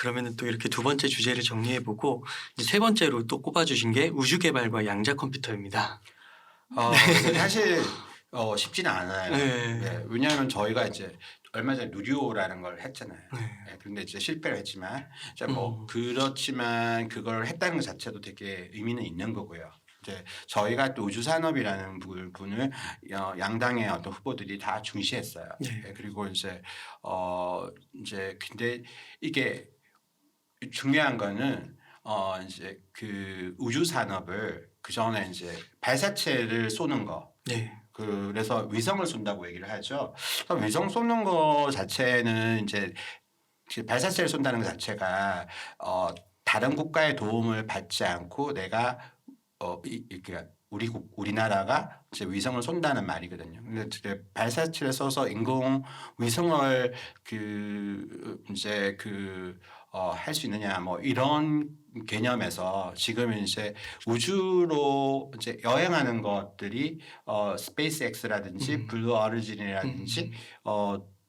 그러면은 또 이렇게 두 번째 주제를 정리해보고 이제 세 번째로 또 꼽아주신 게 우주 개발과 양자 컴퓨터입니다. 근데 사실 쉽지는 않아요. 네. 네, 왜냐하면 저희가 이제 얼마 전에 누리호라는 걸 했잖아요. 네. 네, 그런데 이제 실패를 했지만 이제 뭐 음. 그렇지만 그걸 했다는 것 자체도 되게 의미는 있는 거고요. 이제 저희가 또 우주산업이라는 부분을 양당의 어떤 후보들이 다 중시했어요. 네. 네, 그리고 이제 이제 근데 이게 중요한 거는 이제 그 우주 산업을 그 전에 이제 발사체를 쏘는 거. 네. 그래서 위성을 쏜다고 얘기를 하죠. 그래서 위성 쏘는 거 자체는 이제 발사체를 쏜다는 것 자체가 다른 국가의 도움을 받지 않고 내가 이렇게 우리나라가 이제 위성을 쏜다는 말이거든요. 근데 이제 발사체를 써서 인공 위성을 이제 할 수 있느냐 뭐 이런 개념에서 지금 이제 우주로 이제 여행하는 것들이 스페이스X라든지 블루 오리진이라든지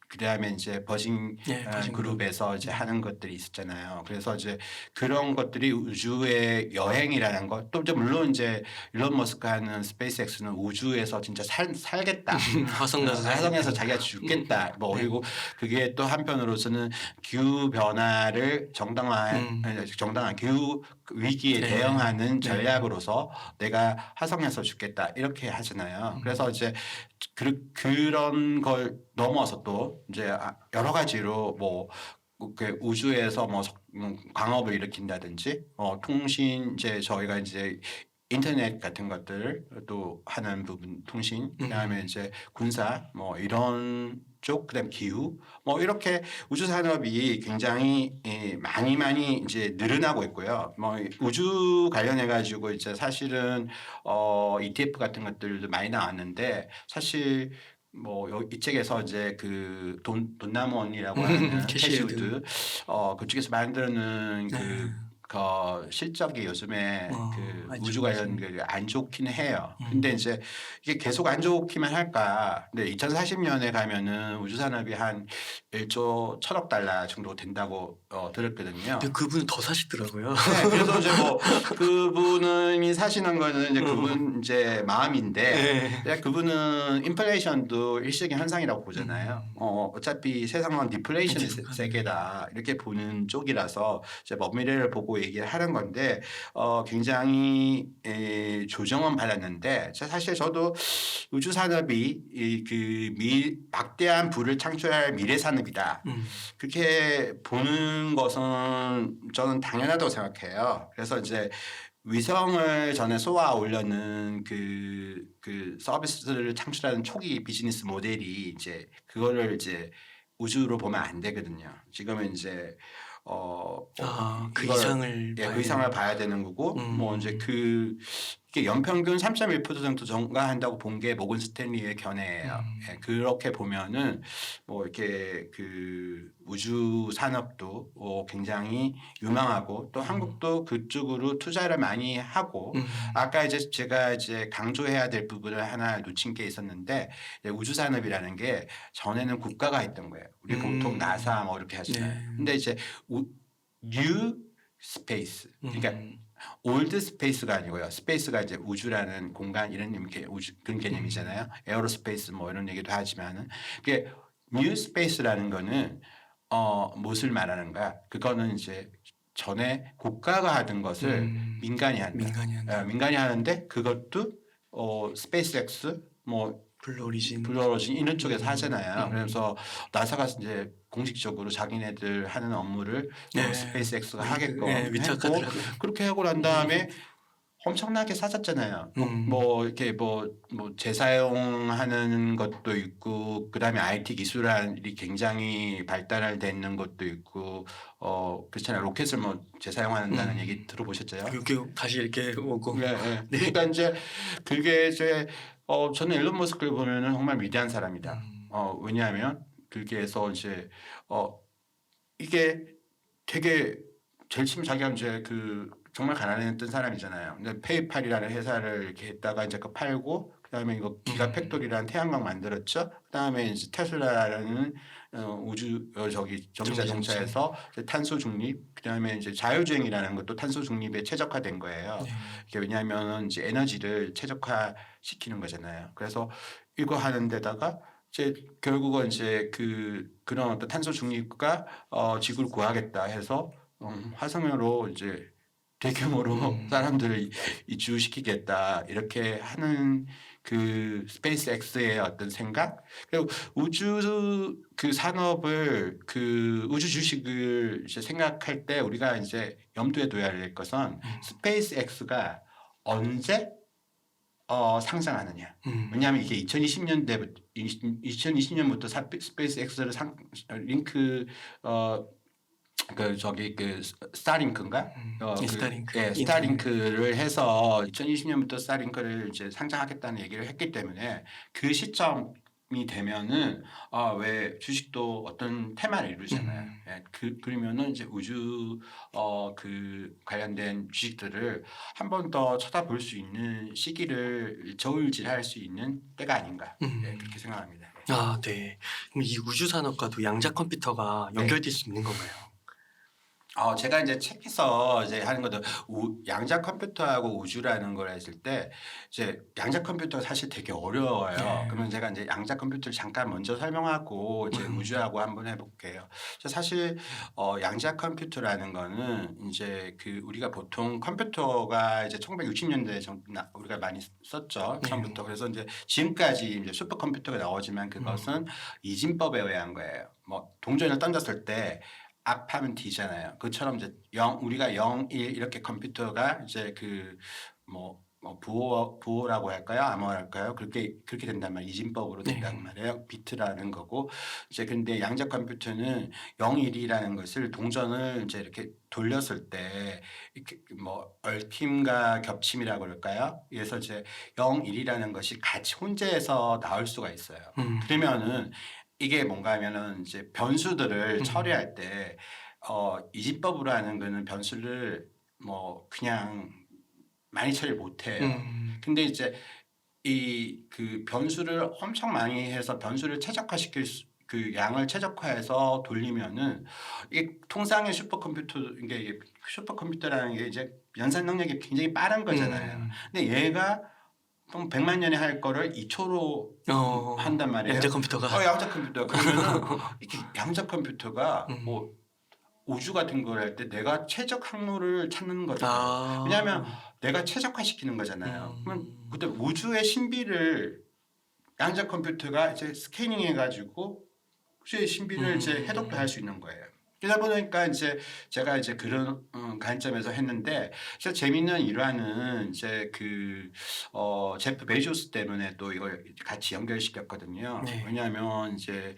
그다음에 이제 버진 네, 버진 그룹에서 이제 하는 것들이 있었잖아요. 그래서 이제 그런 것들이 우주의 여행이라는 것, 또 이제 물론 이제 일론 머스크 하는 스페이스X는 우주에서 진짜 살겠다. 화성 가서 화성에서 자기가 죽겠다. 뭐 네. 그리고 그게 또 한편으로서는 기후 변화를 정당한 기후 위기에 네. 대응하는 네. 전략으로서 내가 화성에서 죽겠다 이렇게 하잖아요. 그래서 이제 그런 걸 넘어서 또 이제 여러 가지로 뭐 그 우주에서 뭐 광업을 일으킨다든지 통신 이제 저희가 이제 인터넷 같은 것들 또 하는 부분 통신 그다음에 이제 군사 뭐 이런 쪽 그다음 기후 뭐 이렇게 우주 산업이 굉장히 많이 이제 늘어나고 있고요. 뭐 우주 관련해 가지고 이제 사실은 ETF 같은 것들도 많이 나왔는데 사실 뭐 이 책에서 이제 그 돈나몬이라고 하는 캐시우드. 캐시우드 그쪽에서 만드는 실적이 요즘에 안 우주 좋지. 관련 안 좋긴 해요. 근데 이제 이게 계속 안 좋기만 할까? 근데 2040년에 가면은 우주 산업이 한 1조 1천억 달러 정도 된다고 들었거든요. 근데 그분은 더 사시더라고요. 네, 그래서 이제 뭐 그분이 사시는 거는 이제 그분 이제 마음인데 네. 그분은 인플레이션도 일시적인 현상이라고 보잖아요. 어차피 세상은 디플레이션의 세계다 이렇게 보는 쪽이라서 이제 먼 미래를 보고 얘기를 하는 건데 굉장히 조정은 받았는데 사실 저도 우주 산업이 막대한 부를 창출할 미래 산업이다. 그렇게 보는 것은 저는 당연하다고 생각해요. 그래서 이제 위성을 전에 쏘아 올려는 그 서비스를 창출하는 초기 비즈니스 모델이 이제 그거를 이제 우주로 보면 안 되거든요. 지금은 이제 그 이걸 이상을 그 이상을 봐야 되는 거고 뭐 이제 이게 연평균 3.1% 정도 증가한다고 본 게 모건 스탠리의 견해예요. 그렇게 보면은 뭐 이렇게 그 우주 산업도 굉장히 유망하고 또 한국도 그쪽으로 투자를 많이 하고 아까 이제 제가 이제 강조해야 될 부분을 하나 놓친 게 있었는데 우주 산업이라는 게 전에는 국가가 했던 거예요. 우리 보통 나사 뭐 이렇게 하잖아요. 네. 근데 이제 뉴 스페이스 그러니까 올드 스페이스가 아니고요. 스페이스가 이제 우주라는 공간 이런 그런 개념이잖아요. 에어로스페이스 뭐 이런 얘기도 하지만은 그게 뉴 스페이스라는 거는 무엇을 말하는가? 그거는 이제 전에 국가가 하던 것을 민간이 한다. 민간이 하는데 그것도 스페이스X 뭐 블루 오리진 이런 쪽에서 하잖아요. 그래서 나사가 이제 공식적으로 자기네들 하는 업무를 스페이스X가 하게끔 했고 그렇게 하고 난 다음에 엄청나게 사졌잖아요. 뭐 이렇게 뭐 재사용하는 것도 있고 그다음에 IT 기술이 굉장히 발달되는 것도 있고 그렇잖아요. 로켓을 뭐 재사용한다는 얘기 들어보셨죠? 그렇게 다시 이렇게 오고. 네. 그러니까 이제 그게 이제 저는 일론 머스크를 보면은 정말 위대한 사람이다. 왜냐하면 그게서 이제 이게 되게 제일 처음 자기가 이제 정말 가난했던 사람이잖아요. 근데 페이팔이라는 회사를 이렇게 했다가 이제 팔고 그다음에 이거 기가 팩토리라는 태양광 만들었죠. 그다음에 이제 테슬라라는 우주 저기 전기 자동차에서 탄소 중립, 그다음에 이제 자율주행이라는 것도 탄소 중립에 최적화된 거예요. 네. 이게 왜냐하면 이제 에너지를 최적화시키는 거잖아요. 그래서 이거 하는 데다가 이제 결국은 이제 그런 어떤 탄소 중립과 지구를 구하겠다 해서 화성으로 이제 대규모로 사람들을 이주시키겠다 이렇게 하는 그 스페이스X의 어떤 생각, 그리고 우주 그 산업을 그 우주 주식을 이제 생각할 때 우리가 이제 염두에 둬야 할 것은 스페이스X가 언제 상장하느냐. 왜냐하면 이게 2020년부터 스페이스X를 링크 스타링크인가? 스타링크. 예, 스타링크를 해서 2020년부터 스타링크를 이제 상장하겠다는 얘기를 했기 때문에 그 시점이 되면은 왜 주식도 어떤 테마를 이루잖아요. 예, 그러면은 이제 우주 그 관련된 주식들을 한 번 더 쳐다볼 수 있는 시기를 저울질할 수 있는 때가 아닌가 예, 그렇게 생각합니다. 아, 네. 그럼 이 우주 산업과도 양자 컴퓨터가 연결될 수 있는 건가요? 제가 이제 책에서 이제 하는 것도 양자 컴퓨터하고 우주라는 걸 했을 때 이제 양자 컴퓨터가 사실 되게 어려워요. 네. 그러면 제가 이제 양자 컴퓨터를 잠깐 먼저 설명하고 이제 우주하고 한번 해볼게요. 사실 양자 컴퓨터라는 거는 이제 그 우리가 보통 컴퓨터가 이제 1960년대에 우리가 많이 썼죠. 처음부터. 그래서 이제 지금까지 이제 슈퍼컴퓨터가 나오지만 그것은 이진법에 의한 거예요. 뭐 동전을 던졌을 때 앞하면 D잖아요. 그처럼 이제 우리가 0, 1 이렇게 컴퓨터가 이제 부호라고 할까요? 암호랄까요? 그렇게 된단 말이에요. 이진법으로 된단 말이에요. 비트라는 거고. 이제 근데 양자 컴퓨터는 0, 1이라는 것을 동전을 이제 이렇게 돌렸을 때 이렇게 얽힘과 겹침이라고 그럴까요? 그래서 이제 0, 1이라는 것이 같이 혼재해서 나올 수가 있어요. 그러면은 이게 뭔가 하면은 이제 변수들을 처리할 때 이진법으로 하는 거는 변수를 그냥 많이 처리 못 해요. 근데 이제 그 변수를 엄청 많이 해서 변수를 최적화시킬 그 양을 최적화해서 돌리면은 이게 통상의 이게 슈퍼컴퓨터라는 게 이제 연산 능력이 굉장히 빠른 거잖아요. 근데 얘가 100만 년에 할 거를 2초로 한단 말이에요. 양자 컴퓨터가. 양자 컴퓨터. 그러면은 이렇게 양자 컴퓨터가 우주 같은 걸 할 때 내가 최적 항로를 찾는 거잖아요. 왜냐하면 내가 최적화시키는 거잖아요. 그러면 그때 우주의 신비를 양자 컴퓨터가 이제 스캐닝해가지고 우주의 신비를 이제 해독도 할 수 있는 거예요. 그러다 보니까 이제 제가 이제 그런 관점에서 했는데 진짜 재밌는 일화는 이제 제프 베조스 때문에 또 이걸 같이 연결시켰거든요. 네. 왜냐하면 이제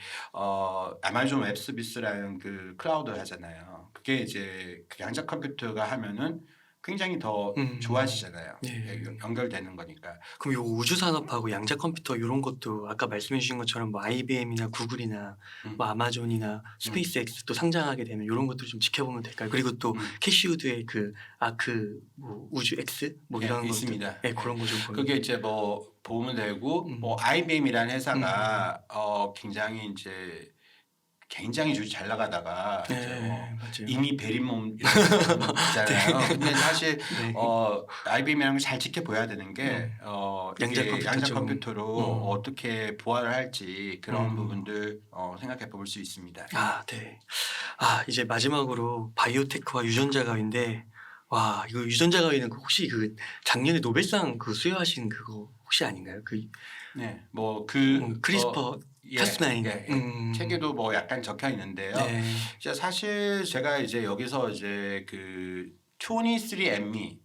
아마존 웹 서비스라는 그 클라우드 하잖아요. 그게 이제 그 양자 컴퓨터가 하면은 굉장히 더 좋아지잖아요. 네. 연결되는 거니까. 그럼 요 우주 산업하고 양자 컴퓨터 이런 것도 아까 말씀해 주신 것처럼 뭐 IBM이나 구글이나 뭐 아마존이나 스페이스X 또 상장하게 되면 이런 것들 좀 지켜보면 될까요? 그리고 또 캐시우드의 그 아크 뭐 우주 X 뭐 이런 것들 있습니다. 네, 그런 거 좀 보면. 그게 이제 보면 되고 IBM이라는 회사가 굉장히 잘 나가다가 이제 맞아요. 이미 베린 몸 있잖아요. 근데 사실 IBM이라는 걸 잘 지켜봐야 되는 게 양자 컴퓨터로 어떻게 부활을 할지 그런 부분들 생각해 볼 수 있습니다. 네. 이제 마지막으로 바이오테크와 유전자 가위인데 와 이거 유전자 가위는 혹시 그 작년에 노벨상 수여하신 그거 혹시 아닌가요? 네, 크리스퍼 카스9. 책에도 약간 적혀 있는데요. 네. 사실 제가 이제 여기서 이제 23andMe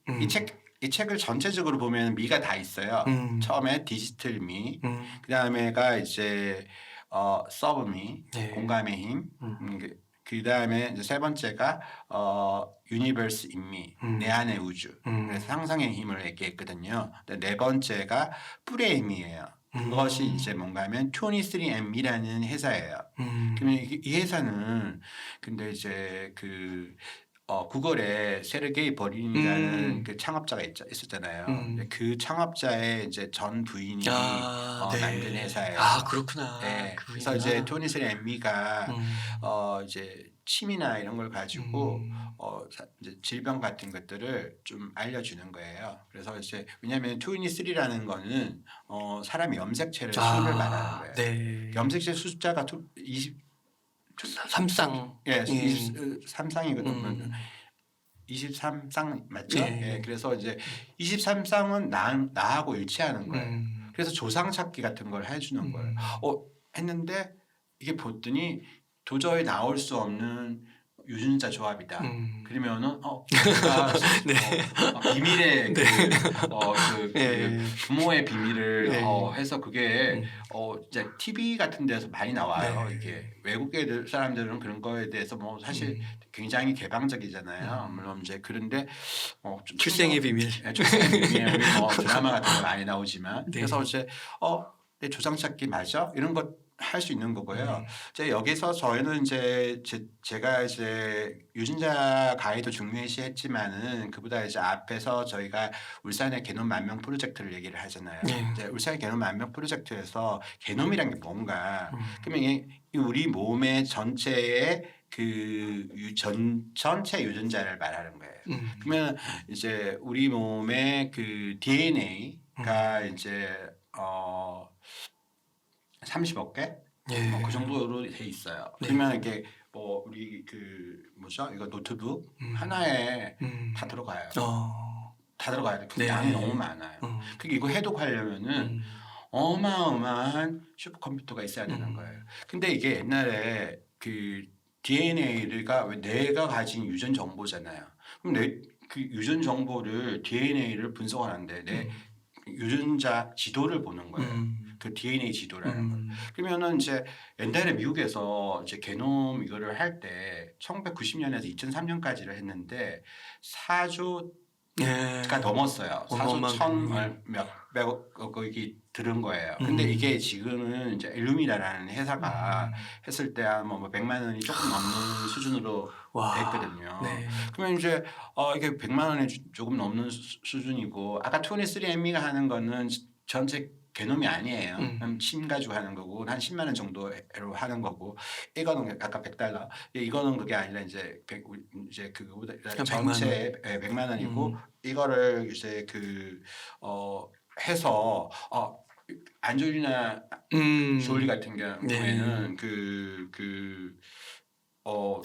이 책을 전체적으로 보면 미가 다 있어요. 처음에 디지털 미, 그 다음에가 이제 서브미, 공감의 힘, 그 다음에 이제 세 번째가 유니버스 인미, 내 안의 우주, 그래서 상상의 힘을 얘기했거든요. 네 번째가 뿔의 힘이에요. 그것이 이제 뭔가 하면 23and이라는 회사예요. 그러면 이 회사는 근데 이제 구글에 세르게이 버린이라는 음. 그 창업자가 있었잖아요. 음. 그 창업자의 이제 전 부인이 네. 만든 회사예요. 아 그렇구나. 예. 그래서 그분이구나. 이제 토니 스레미가 음. 이제 침이나 이런 걸 가지고 음. 이제 질병 같은 것들을 좀 알려주는 거예요. 그래서 이제 왜냐하면 23라는 거는 사람이 염색체를 수를 말하는 거예요. 네. 염색체 숫자가 삼쌍. 예, 예. 23쌍이거든요. 음. 23쌍 맞죠? 예. 예, 그래서 이제 23쌍은 나하고 일치하는 거예요. 음. 그래서 조상 찾기 같은 걸 해주는 거예요. 했는데 이게 봤더니 도저히 나올 수 없는 유전자 조합이다. 그러면은 내가 네. 비밀의 네. 그 예. 부모의 비밀을 예. 해서 그게 음. 이제 TV 같은 데서 많이 나와요. 네. 이게 외국 애들 사람들은 그런 거에 대해서 뭐 사실 음. 굉장히 개방적이잖아요. 물론 이제 그런데 좀 출생의 비밀. 예, 출생의 비밀 뭐 드라마 같은 거 많이 나오지만 네. 그래서 이제 내 조상 찾기 맞아? 이런 것 할 수 있는 거고요. 이제 여기서 저희는 이제 제가 이제 유전자 가이도 중요시했지만은 그보다 이제 앞에서 저희가 울산의 게놈 만명 프로젝트를 얘기를 하잖아요. 네. 이제 울산의 게놈 만명 프로젝트에서 게놈이란 게 뭔가? 그러면 이 우리 몸의 전체의 전체 유전자를 말하는 거예요. 그러면 이제 우리 몸의 그 DNA가 이제 30억 개? 예. 그 정도로 돼 있어요. 네. 그러면 이게 뭐 우리 그 뭐죠? 이거 노트북 하나에 다 들어가요. 다 들어가야 돼. 그 네. 양이 너무 많아요. 그게 이거 해독하려면은 어마어마한 슈퍼컴퓨터가 있어야 되는 거예요. 근데 이게 옛날에 그 DNA가 왜 내가 가진 유전 정보잖아요. 그럼 그 유전 정보를 DNA를 분석하는데 내 유전자 지도를 보는 거예요. 그 DNA 지도라는 걸. 그러면은 이제 옛날에 미국에서 이제 게놈 이거를 할 때 1990년에서 2003년까지를 했는데 4조 가 넘었어요. 4조 천 몇백억이 들은 거예요. 근데 이게 지금은 이제 일루미나라는 회사가 했을 때 한 뭐 100만 원이 조금 넘는 수준으로 됐거든요. 네. 그러면 이제 이게 100만 원이 조금 넘는 수준이고 아까 23andMe가 하는 거는 전체 게놈이 아니에요. 침 가지고 하는 거고 한 10만 원 정도로 하는 거고 이거는 아까 $100 이거는 그게 아니라 이제 이제 그거보다 전체 100만 원이고 이거를 이제 해서 안졸리나 졸리 같은 경우에는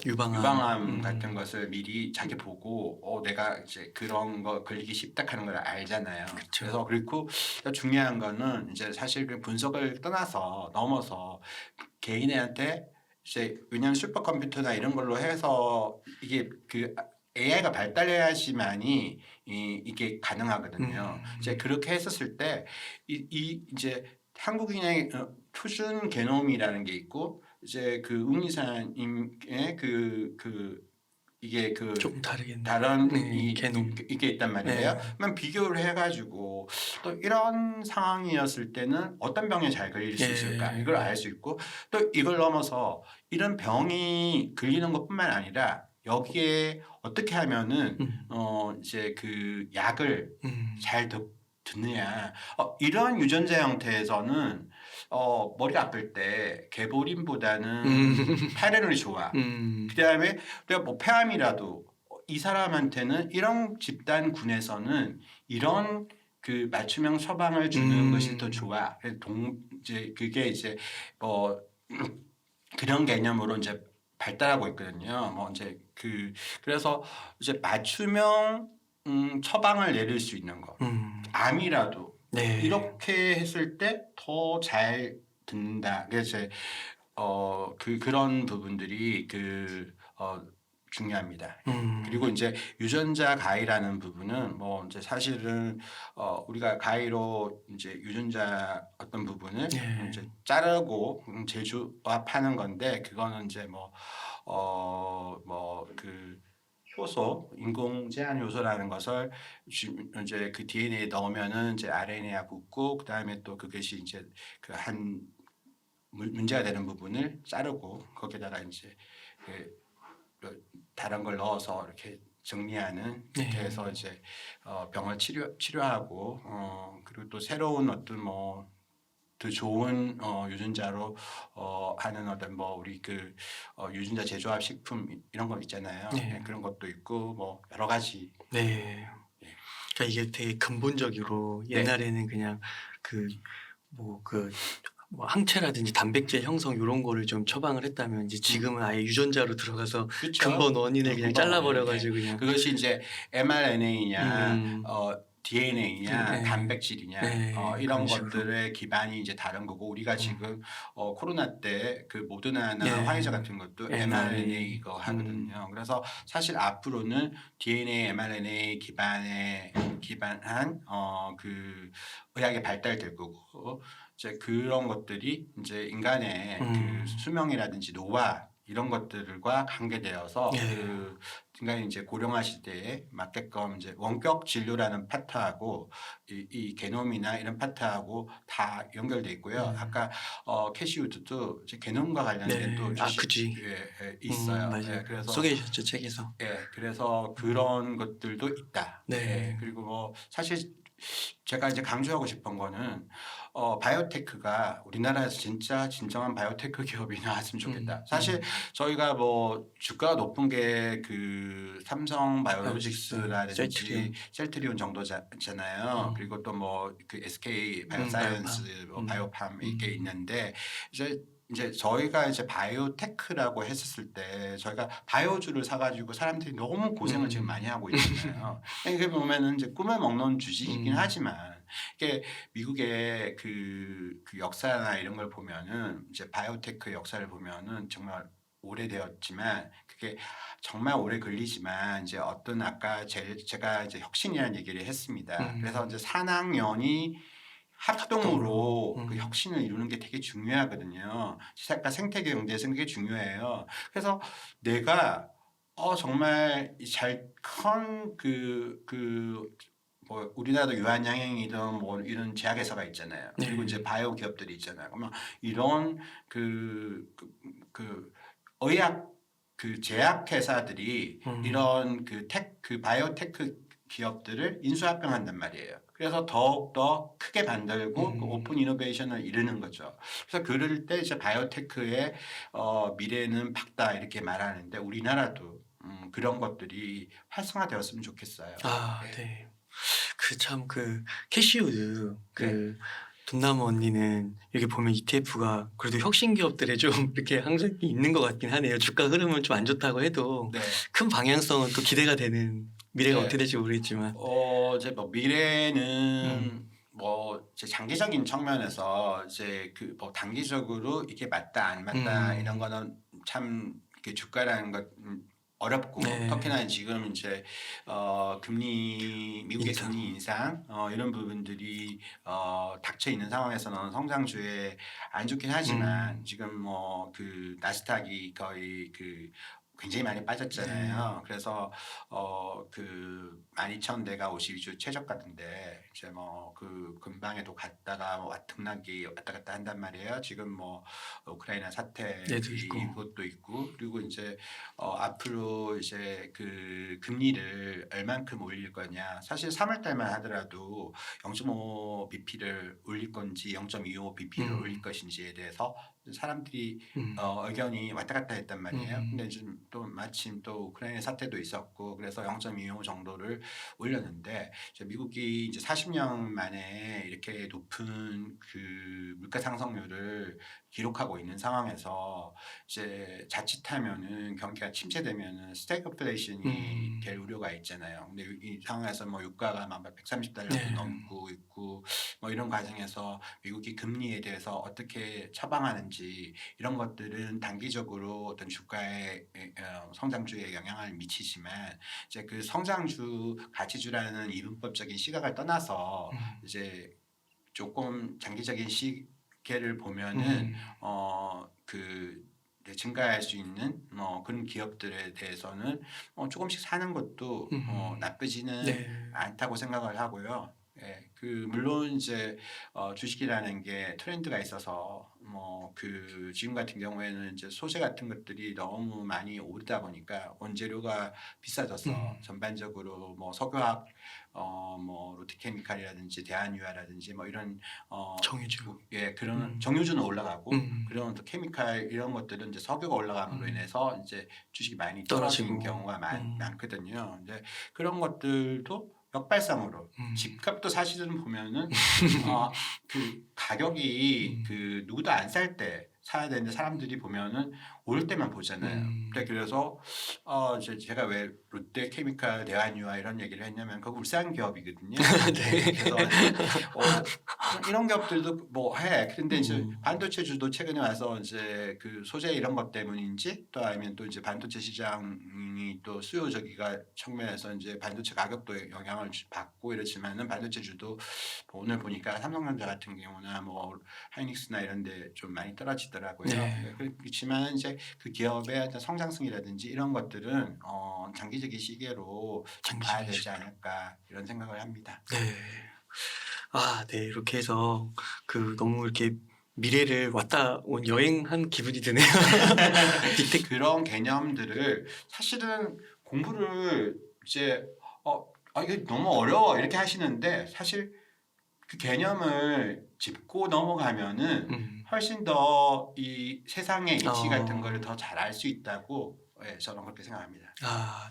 유방암 같은 것을 미리 자기 보고 내가 이제 그런 거 걸리기 쉽다 하는 걸 알잖아요. 그쵸. 그래서 그리고 중요한 거는 이제 사실 그 분석을 넘어서 개인한테 이제 왜냐하면 슈퍼컴퓨터나 이런 걸로 해서 이게 그 AI가 발달해야지만이 이게 가능하거든요. 이제 그렇게 했었을 때 이제 한국인의 표준 게놈이라는 게 있고 이제 그 웅이사님의 이게 조금 다르겠네요. 다른 게놈. 이게 있단 말이에요. 그러면 비교를 해가지고 또 이런 상황이었을 때는 어떤 병에 잘 걸릴 수 있을까 이걸 알 수 있고 또 이걸 넘어서 이런 병이 걸리는 것뿐만 아니라 여기에 어떻게 하면은 이제 그 약을 잘 듣느냐 이런 유전자 형태에서는 머리 아플 때 개보린보다는 타이레놀이 좋아. 그다음에 내가 뭐 폐암이라도 이 사람한테는 이런 집단군에서는 이런 그 맞춤형 처방을 주는 것이 더 좋아. 이제 그게 이제 그런 개념으로 이제 발달하고 있거든요. 뭐 이제 그래서 이제 맞춤형 처방을 내릴 수 있는 거. 암이라도 이렇게 했을 때 더 잘 듣는다. 그래서 이제 그런 부분들이 중요합니다. 그리고 이제 유전자 가위라는 부분은 뭐 이제 사실은 우리가 가위로 이제 유전자 어떤 부분을 이제 자르고 재조합하는 건데 그거는 이제 효소, 인공 제한 요소라는 것을 이제 그 DNA에 넣으면은 이제 RNA가 붙고 그다음에 또 그것이 이제 한 문제가 되는 부분을 자르고 거기다가 이제 다른 걸 넣어서 이렇게 정리하는 네. 그렇게 해서 이제 병을 치료하고 그리고 또 새로운 어떤 뭐 더 좋은 유전자로 하는 어떤 뭐 우리 그 유전자 제조합 식품 이런 거 있잖아요. 네. 예, 그런 것도 있고 뭐 여러 가지. 네. 예. 그러니까 이게 되게 근본적으로 네. 옛날에는 그냥 뭐 항체라든지 단백질 형성 요런 거를 좀 처방을 했다면 이제 지금은 아예 유전자로 들어가서 그렇죠. 근본 원인을 그냥 금방 잘라 버려 예. 가지고 그냥 그것이 이제 mRNA냐 음. DNA냐 네. 단백질이냐 네. 이런 그런 식으로. 것들의 기반이 이제 다른 거고 우리가 음. 지금 코로나 때 그 모더나나 네. 화이자 같은 것도 mRNA mRNA. 이거 하거든요. 그래서 사실 앞으로는 DNA, mRNA 기반한 그 의학이 발달될 거고 이제 그런 것들이 이제 인간의 그 수명이라든지 노화 이런 것들과 관계되어서 예. 그 인간이 이제 고령화 시대에 맞게끔 이제 원격 진료라는 파트하고 이 게놈이나 이런 파트하고 다 연결돼 있고요. 아까 캐시우드도 이제 게놈과 관련된 네. 또 아크쥐. 주식 있어요. 예, 맞아요. 그래서 소개해 주셨죠, 책에서. 예, 그래서 그런 것들도 있다. 네. 예, 그리고 뭐 사실 제가 이제 강조하고 싶은 거는 바이오테크가 우리나라에서 진짜 진정한 바이오테크 기업이 나왔으면 좋겠다. 사실 저희가 뭐 주가가 높은 게 그 삼성 바이오로직스라든지 셀트리온 정도잖아요. 그리고 또 뭐 그 SK 바이오사이언스, 뭐 바이오팜 이게 있는데 이제 저희가 이제 바이오테크라고 했었을 때 저희가 바이오주를 사가지고 사람들이 너무 고생을 지금 많이 하고 있잖아요. 이게 보면은 이제 꿈을 먹는 주식이긴 하지만 이게 미국의 그 역사나 이런 걸 보면은 이제 바이오테크 역사를 보면은 정말 오래되었지만 그게 정말 오래 걸리지만 이제 어떤 아까 제가 이제 혁신이라는 얘기를 했습니다. 그래서 이제 산학연이 합동으로 그 혁신을 이루는 게 되게 중요하거든요. 아까 생태계 경제에서 그게 중요해요. 그래서 내가 정말 잘 큰 뭐 우리나라도 유한양행이든 뭐 이런 제약회사가 있잖아요. 그리고 이제 바이오 기업들이 있잖아요. 그러면 이런 그 의약 그 제약회사들이 이런 그 바이오테크 기업들을 인수합병한단 말이에요. 그래서 더욱더 크게 만들고 그 오픈 이노베이션을 이루는 거죠. 그래서 그럴 때 이제 바이오테크의 미래는 밝다 이렇게 말하는데 우리나라도 그런 것들이 활성화되었으면 좋겠어요. 아, 네. 네. 참 캐시우드 네. 돈나무 언니는 여기 보면 ETF가 그래도 혁신 기업들에 좀 이렇게 항상 있는 것 같긴 하네요. 주가 흐름은 좀 안 좋다고 해도 네. 큰 방향성은 또 기대가 되는 미래가 네. 어떻게 될지 모르겠지만. 이제 뭐 미래는 뭐 이제 장기적인 측면에서 이제 그 뭐 단기적으로 이게 맞다 안 맞다 이런 거는 참 이렇게 주가라는 것 어렵고 네. 특히나 지금 이제 미국의 금리 인상 이런 부분들이 닥쳐 있는 상황에서는 성장주에 안 좋긴 하지만 지금 뭐 그 나스닥이 거의 그 굉장히 많이 빠졌잖아요. 그래서 그 12,000대가 52주 최저 같은데 이제 뭐 그 근방에도 갔다가 뭐 등락이 왔다 갔다 한단 말이에요. 지금 뭐 우크라이나 사태 이것도 있고 그리고 이제 앞으로 이제 그 금리를 얼만큼 올릴 거냐. 사실 3월 달만 하더라도 0.5 bp를 올릴 건지 0.25 bp를 올릴 것인지에 대해서 사람들이 의견이 왔다 갔다 했단 말이에요. 근데 지금 또 마침 또 우크라이나 사태도 있었고 그래서 0.25 정도를 올렸는데 이제 미국이 이제 40년 만에 이렇게 높은 그 물가 상승률을 기록하고 있는 상황에서 이제 자칫하면은 경기가 침체되면은 스태그플레이션이 될 우려가 있잖아요. 근데 이 상황에서 뭐 유가가 막 130달러도 넘고 있고 뭐 이런 과정에서 미국이 금리에 대해서 어떻게 처방하는지 이런 것들은 단기적으로 어떤 주가의 성장주에 영향을 미치지만 이제 그 성장주 가치주라는 이분법적인 시각을 떠나서 이제 조금 장기적인 시계를 보면은 그 증가할 수 있는 그런 기업들에 대해서는 조금씩 사는 것도 나쁘지는 않다고 생각을 하고요. 예. 물론 이제 주식이라는 게 트렌드가 있어서 뭐 지금 같은 경우에는 이제 소재 같은 것들이 너무 많이 오르다 보니까 원재료가 비싸져서 전반적으로 뭐 석유화학 뭐 롯데케미칼이라든지 대한유화라든지 뭐 이런 정유주. 그런 정유주는 올라가고 그런 또 케미칼 이런 것들은 이제 석유가 올라감으로 인해서 이제 주식이 많이 떨어지는 떨어지고. 경우가 많거든요. 이제 그런 것들도 역발상으로 집값도 사실은 보면은 그 가격이 누구도 안 살 때 사야 되는데 사람들이 보면은 오를 때만 보잖아요. 그래서 이제 제가 왜 롯데케미칼, 대한유화 이런 얘기를 했냐면 그거 울산 기업이거든요. 네. 그래서 이런 기업들도 뭐 해. 그런데 이제 반도체주도 최근에 와서 이제 그 소재 이런 것 때문인지 또 아니면 또 이제 반도체 시장이 또 수요 저기가 측면에서 이제 반도체 가격도 영향을 받고 이렇지만은 반도체주도 오늘 보니까 삼성전자 같은 경우나 뭐 하이닉스나 이런 데 좀 많이 떨어지더라고요. 네. 그렇지만 이제 그 기업의 어떤 성장성이라든지 이런 것들은 장기적인 시계로 좀 봐야 되지 않을까 이런 생각을 합니다. 네. 네. 이렇게 해서 너무 이렇게 미래를 왔다 온 여행한 기분이 드네요. 빅테크. 그런 개념들을 사실은 공부를 이제 이게 너무 어려워 이렇게 하시는데 사실 그 개념을 짚고 넘어가면은 훨씬 더 이 세상의 이치 같은 거를 더 잘 알 수 있다고 저는 그렇게 생각합니다.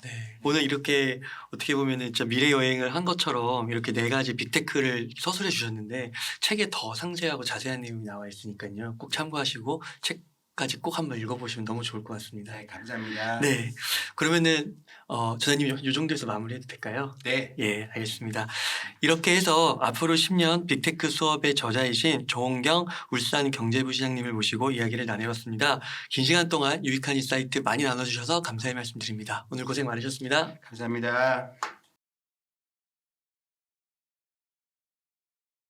네. 오늘 이렇게 어떻게 보면은 진짜 미래 여행을 한 것처럼 이렇게 4가지 빅테크를 서술해 주셨는데 책에 더 상세하고 자세한 내용이 나와 있으니까요. 꼭 참고하시고 책까지 꼭 한번 읽어보시면 너무 좋을 것 같습니다. 네, 감사합니다. 네. 그러면은 저자님 이 정도에서 마무리해도 될까요? 네. 예, 알겠습니다. 이렇게 해서 앞으로 10년 빅테크 수업의 저자이신 조홍경 울산경제부시장님을 모시고 이야기를 나눠봤습니다. 긴 시간 동안 유익한 인사이트 많이 나눠주셔서 감사의 말씀드립니다. 오늘 고생 많으셨습니다. 감사합니다.